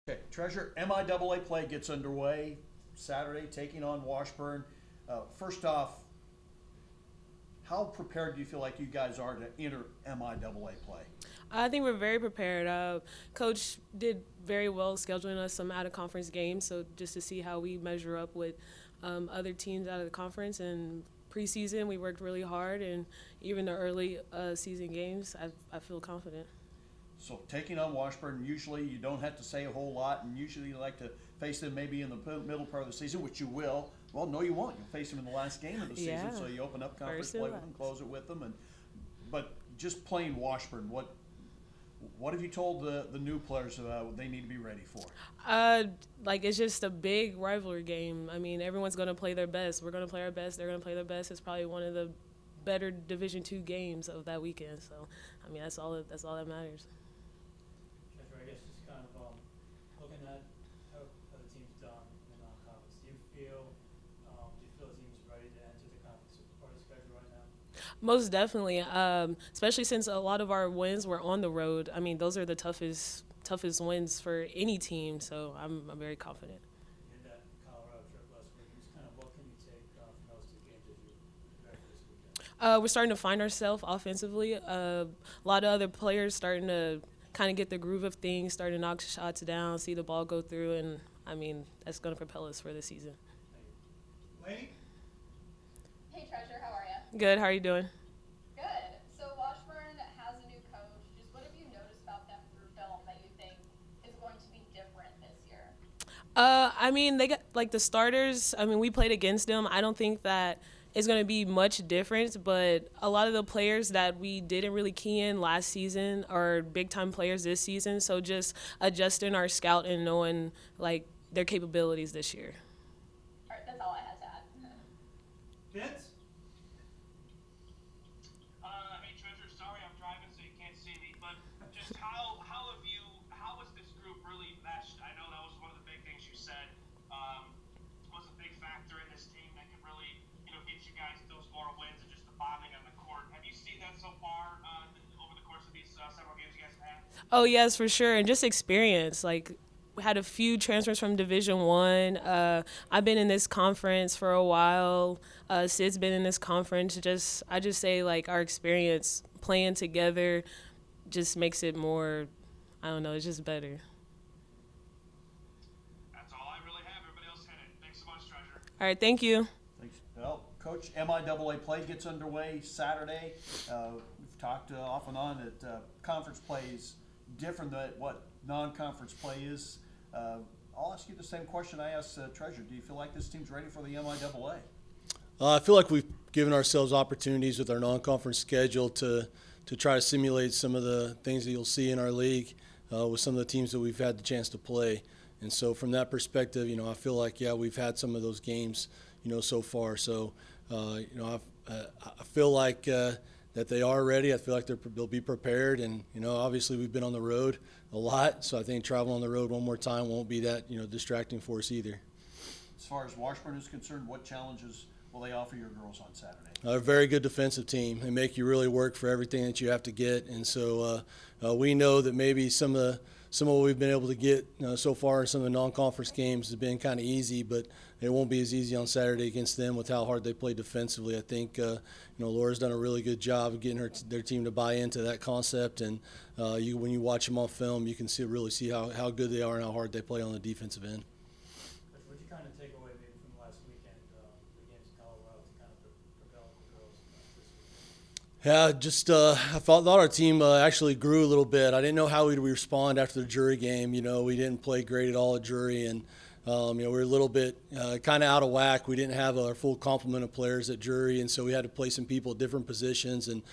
Okay, Treasure MIAA play gets underway Saturday, taking on Washburn. First off, how prepared do you feel like you guys are to enter MIAA play? I think we're very prepared. Coach did very well scheduling us some out of conference games, so just to see how we measure up with other teams out of the conference. And preseason, we worked really hard, and even the early season games, I feel confident. So taking on Washburn, usually you don't have to say a whole lot, and usually you like to face them maybe in the middle part of the season, which you will. Well, no, you won't. You'll face them in the last game of the season, Yeah, so you open up conference first play and with them, last. close it with them, and but just playing Washburn, what have you told the new players what they need to be ready for? Uh, like it's just a big rivalry game. I mean, everyone's gonna play their best. We're gonna play our best. They're gonna play their best. It's probably one of the better Division II games of that weekend. So, I mean, that's all that matters. Treasure, I guess just kind of looking at how the team's done in the non-conference, do you feel the team's ready to enter the conference part of the schedule right now? Most definitely, especially since a lot of our wins were on the road. I mean, those are the toughest wins for any team. So I'm very confident. You had that Colorado trip last week. Just kind of what can you take from those two games as you prepare for this weekend? We're starting to find ourselves offensively. A lot of other players starting to kind of get the groove of things, starting to knock shots down, see the ball go through, and I mean that's going to propel us for the season. Thank you. Lady? Hey Treasure, how are you? Good. How are you doing? Good. So Washburn has a new coach. Just what have you noticed about them through film that you think is going to be different this year? I mean, they got like the starters. I mean, we played against them. I don't think that it's going to be much difference, but a lot of the players that we didn't really key in last season are big time players this season. So just adjusting our scout and knowing like their capabilities this year. All right, that's all I had to add. Vince? Hey Treasure, sorry I'm driving so you can't see me, but just how has this group really meshed? I know that was one of the big things you said was a big factor in this team that could really get you guys those more wins and just the bonding on the court. Have you seen that so far over the course of these several games you guys have had? Oh yes, for sure, and just experience. Like we had a few transfers from Division 1. I've been in this conference for a while. Sid's been in this conference. I just say like our experience playing together just makes it more. I don't know. It's just better. That's all I really have. Everybody else hit it. Thanks so much, Treasure. All right. Thank you. Thanks. Well, Coach, MIAA play gets underway Saturday. We've talked off and on that conference play is different than what non-conference play is. I'll ask you the same question I asked Treasure. Do you feel like this team's ready for the MIAA? I feel like we've given ourselves opportunities with our non-conference schedule to try to simulate some of the things that you'll see in our league with some of the teams that we've had the chance to play. And so from that perspective, I feel like, yeah, we've had some of those games, so far. So, I feel like that they are ready. I feel like they'll be prepared. And, obviously we've been on the road a lot. So I think traveling on the road one more time won't be that, distracting for us either. As far as Washburn is concerned, what challenges will they offer your girls on Saturday? A very good defensive team. They make you really work for everything that you have to get, and so we know that maybe some of what we've been able to get so far in some of the non-conference games has been kind of easy, but it won't be as easy on Saturday against them with how hard they play defensively. I think Laura's done a really good job of getting their team to buy into that concept, and when you watch them on film, you can really see how good they are and how hard they play on the defensive end. Treasure, what you kind of take away maybe from last weekend, the games in Colorado to kind of propel the girls this weekend? Yeah, just I thought our team actually grew a little bit. I didn't know how we'd respond after the jury game. We didn't play great at all at jury, and we were a little bit kind of out of whack. We didn't have our full complement of players at jury, and so we had to play some people at different positions. And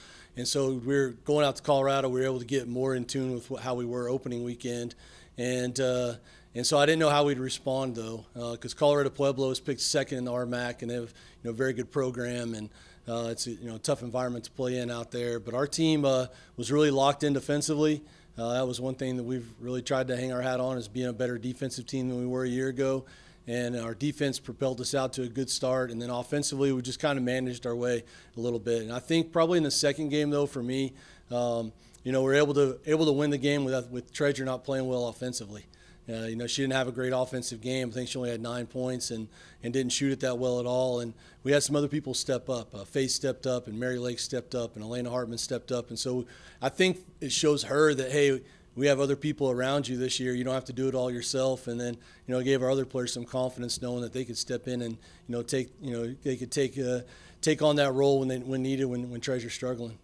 so we were going out to Colorado. We were able to get more in tune with how we were opening weekend, and so I didn't know how we'd respond though, because Colorado Pueblo was picked second in the RMAC, and they have a very good program, and it's a tough environment to play in out there. But our team was really locked in defensively. That was one thing that we've really tried to hang our hat on, is being a better defensive team than we were a year ago. And our defense propelled us out to a good start. And then offensively, we just kind of managed our way a little bit. And I think probably in the second game, though, for me, we're able to win the game with Tre'Zure not playing well offensively. She didn't have a great offensive game. I think she only had 9 points and didn't shoot it that well at all. And we had some other people step up. Faith stepped up, and Mary Lake stepped up, and Elena Hartman stepped up. And so I think it shows her that, hey, we have other people around you this year. You don't have to do it all yourself. And then, it gave our other players some confidence knowing that they could step in and, they could take on that role when needed when Tre'Zure's struggling.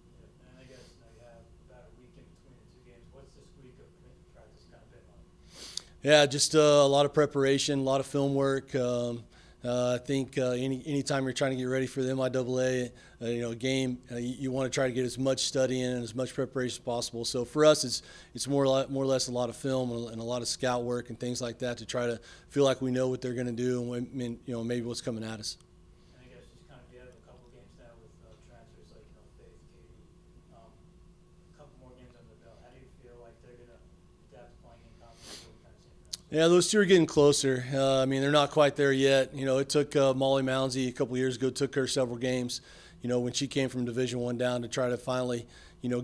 And I guess you have about a week in between the 2 games. What's this week of practice kind of been like? Yeah, just a lot of preparation, a lot of film work. I think anytime you're trying to get ready for the MIAA, game, you want to try to get as much study in and as much preparation as possible. So for us, it's more or less a lot of film and a lot of scout work and things like that to try to feel like we know what they're going to do and maybe what's coming at us. And I guess just kind of you have a couple games now with transfers like Faith, Katie, a couple more games under the belt. How do you feel like they're going to adapt to playing in conference? What we kind of seen from them? Yeah, those two are getting closer. They're not quite there yet. It took Molly Mounsey a couple years ago, took her several games, when she came from Division I down to try to finally,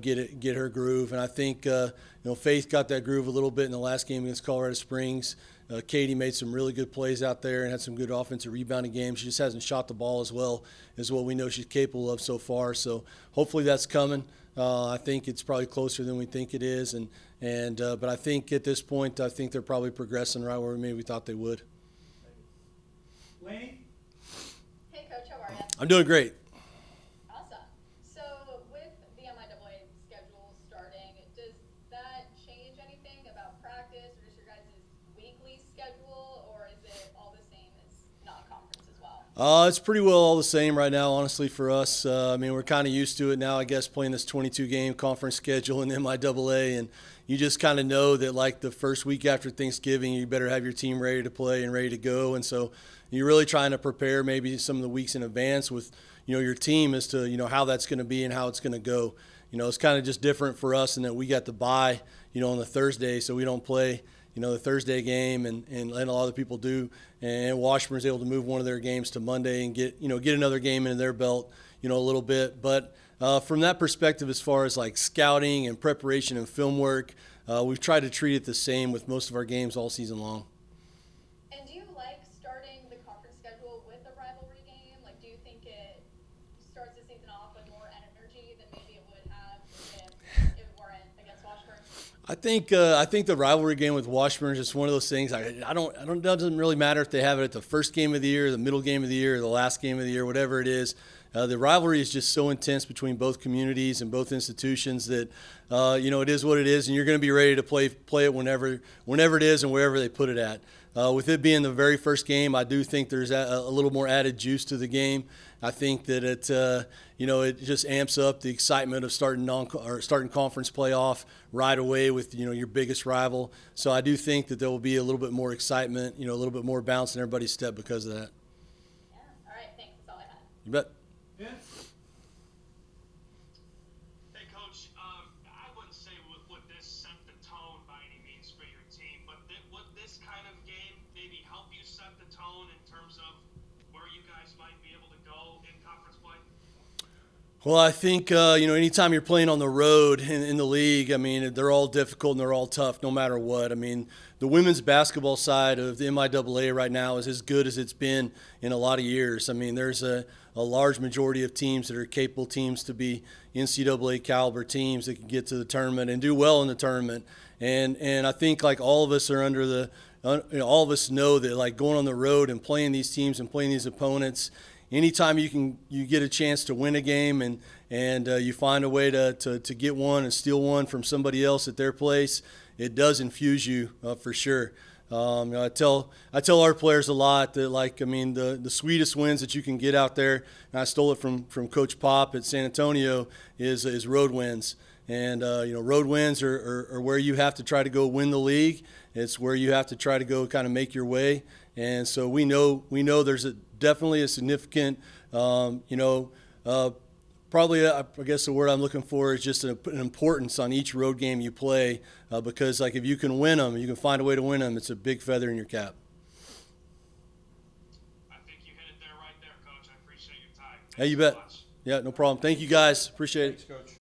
get her groove. And I think, Faith got that groove a little bit in the last game against Colorado Springs. Katie made some really good plays out there and had some good offensive rebounding games. She just hasn't shot the ball as well as what we know she's capable of so far. So hopefully that's coming. I think it's probably closer than we think it is. But I think at this point, I think they're probably progressing right where maybe we thought they would. Lane? Hey, Coach, how are you? I'm doing great. Awesome. So with the MIAA schedule starting, does that change anything about practice or just your guys' weekly schedule, or is it all the same as non-conference as well? It's pretty well all the same right now, honestly, for us. We're kind of used to it now, I guess, playing this 22-game conference schedule in the MIAA, and you just kind of know that, like, the first week after Thanksgiving, you better have your team ready to play and ready to go. And so you're really trying to prepare maybe some of the weeks in advance with, your team as to, how that's going to be and how it's going to go. It's kind of just different for us in that we got the bye, on the Thursday, so we don't play, the Thursday game and a lot of people do. And Washburn's able to move one of their games to Monday and get another game into their belt, a little bit. But from that perspective, as far as like scouting and preparation and film work, we've tried to treat it the same with most of our games all season long. And do you like starting the conference schedule with a rivalry game? Like, do you think it starts the season off with more energy than maybe it would have if it weren't against Washburn? I think the rivalry game with Washburn is just one of those things. It doesn't really matter if they have it at the first game of the year, the middle game of the year, the last game of the year, whatever it is. The rivalry is just so intense between both communities and both institutions that it is what it is, and you're going to be ready to play it whenever it is and wherever they put it at. With it being the very first game, I do think there's a little more added juice to the game. I think that it just amps up the excitement of starting conference playoff right away with your biggest rival. So I do think that there will be a little bit more excitement, a little bit more bounce in everybody's step because of that. Yeah. All right. Thanks. That's all I had. You bet. Vince? Hey, Coach. I wouldn't say would this set the tone by any means for your team, but would this kind of game maybe help you set the tone in terms of where you guys might be able to go in conference play? Well, I think, anytime you're playing on the road in the league, they're all difficult and they're all tough no matter what. The women's basketball side of the MIAA right now is as good as it's been in a lot of years. There's a large majority of teams that are capable teams to be NCAA caliber teams that can get to the tournament and do well in the tournament. And I think, like, all of us are all of us know that, like, going on the road and playing these teams and playing these opponents, anytime you get a chance to win a game and you find a way to get one and steal one from somebody else at their place, it does infuse you for sure. I tell our players a lot that, like, the sweetest wins that you can get out there, and I stole it from Coach Pop at San Antonio, is road wins. And road wins are where you have to try to go win the league. It's where you have to try to go kind of make your way. And so we know there's definitely a significant, probably, I guess the word I'm looking for is just an importance on each road game you play, because, like, if you can win them, you can find a way to win them, it's a big feather in your cap. I think you hit it there right there, Coach. I appreciate your time. Hey, you Thanks bet. so much. Yeah, no problem. Thank you, guys. Appreciate it. Thanks, Coach.